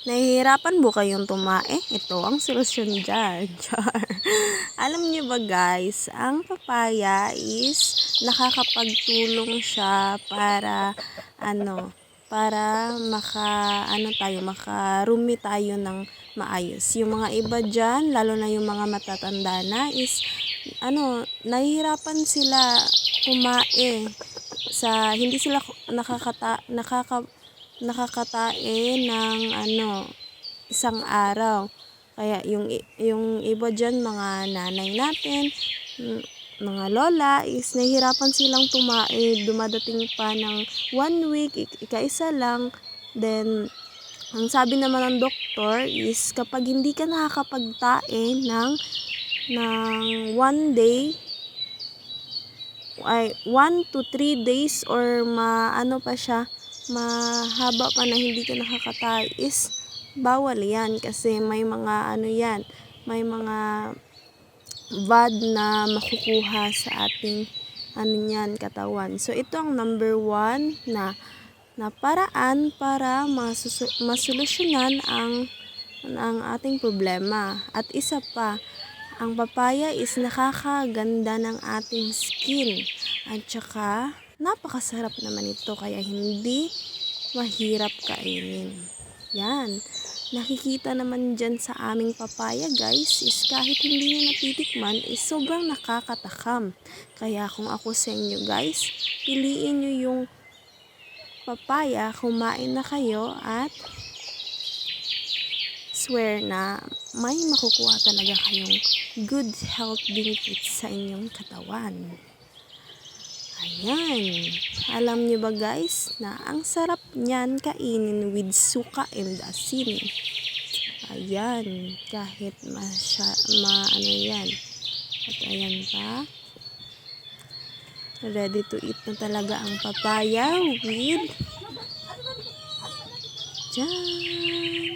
Nahihirapan po kayong tumae? Ito ang solusyon dyan. Char. Alam niyo ba guys, ang papaya is nakakapagtulong siya para makarumi tayo ng maayos. Yung mga iba dyan, lalo na yung mga matatanda na is nahihirapan sila kumae hindi sila nakakatae ng isang araw. Kaya yung iba dyan, mga nanay natin, mga lola, is nahihirapan silang tumae. Dumadating pa ng 1 week, ika-isa lang. Then, ang sabi naman ng doktor is kapag hindi ka nakakapagtae ng 1 day, 1 to 3 days or mahaba pa na hindi ka nakakatae is bawal yan kasi may mga may mga bad na makukuha sa ating katawan. So ito ang number 1 na paraan para masolusyonan ang ating problema. At isa pa, ang papaya is nakakaganda ng ating skin. At saka, napakasarap naman ito kaya hindi mahirap kainin. Yan. Nakikita naman dyan sa aming papaya guys is kahit hindi nyo natitikman is sobrang nakakatakam. Kaya kung ako sa inyo guys, piliin nyo yung papaya, kumain na kayo at swear na may makukuha talaga kayong good health benefits sa inyong katawan. Ayan. Alam niyo ba guys na ang sarap niyan kainin with suka and asin. Ayan. Kahit yan. At ayan pa. Ready to eat na talaga ang papaya with dyan.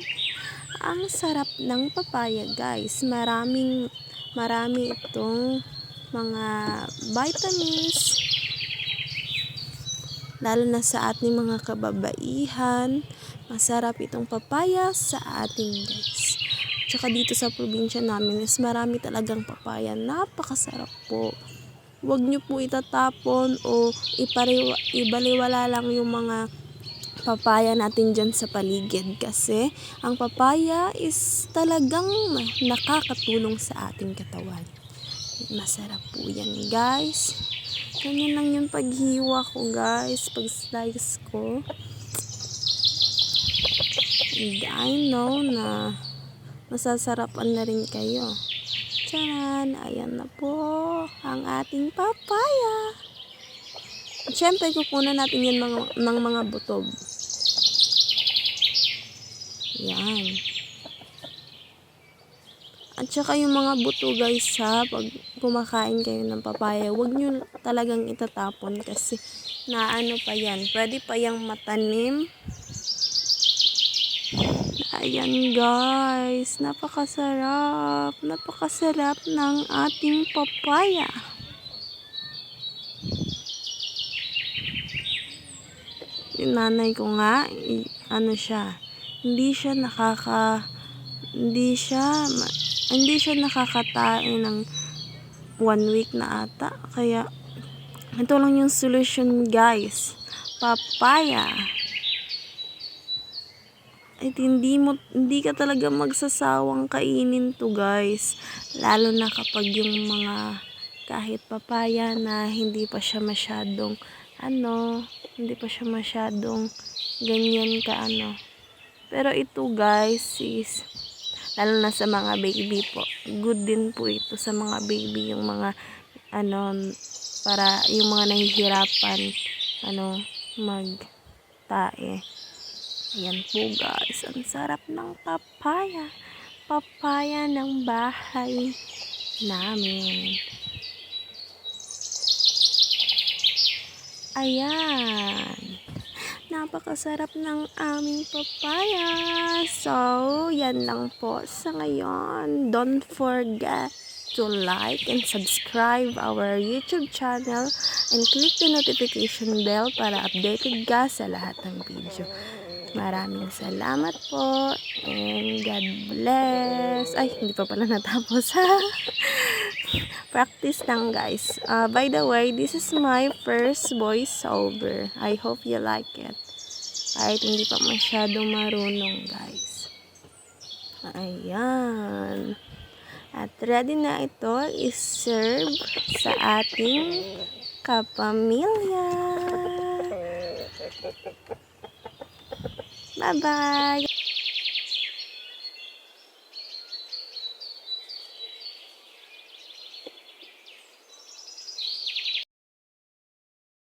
Ang sarap ng papaya guys. Marami itong mga vitamins. Lalo na sa ating mga kababaihan. Masarap itong papaya sa ating guys. Tsaka dito sa probinsya namin is marami talagang papaya. Napakasarap po. Huwag nyo po itatapon o ibaliwala lang yung mga papaya natin dyan sa paligid kasi ang papaya is talagang nakakatulong sa ating katawan. Masarap po yan guys. Ganyan lang yung paghiwa ko guys, pag slice ko. And I know na masasarapan na rin kayo. Tcharan! Ayan na po ang ating papaya. At syempre kukunan natin yan ng mga butob. Yan. At saka yung mga buto guys pag kumakain kayo ng papaya, huwag nyo talagang itatapon kasi pa yan. Pwede pa yung matanim. Ayan guys, napakasarap. Napakasarap ng ating papaya. Yung nanay ko nga, hindi siya nakakatae ng 1 week na ata. Kaya, ito lang yung solution guys. Papaya. At hindi ka talaga magsasawang kainin to guys. Lalo na kapag yung mga kahit papaya na hindi pa siya masyadong ganyan ka Pero ito guys is lalo na sa mga baby po. Good din po ito sa mga baby, yung mga para yung mga nahihirapan magtae. Ayan po guys, ang sarap ng papaya. Papaya ng bahay namin. Ayan. Napakasarap ng aming papaya. So, yan lang po sa ngayon. Don't forget to like and subscribe our YouTube channel and click the notification bell para updated ka sa lahat ng video. Maraming salamat po and God bless. Ay, hindi pa pala natapos ha. Practice lang guys. By the way, this is my first voiceover. I hope you like it. Kahit hindi pa masyadong marunong guys. Ayan. At ready na ito is-serve sa ating kapamilya. Bye-bye!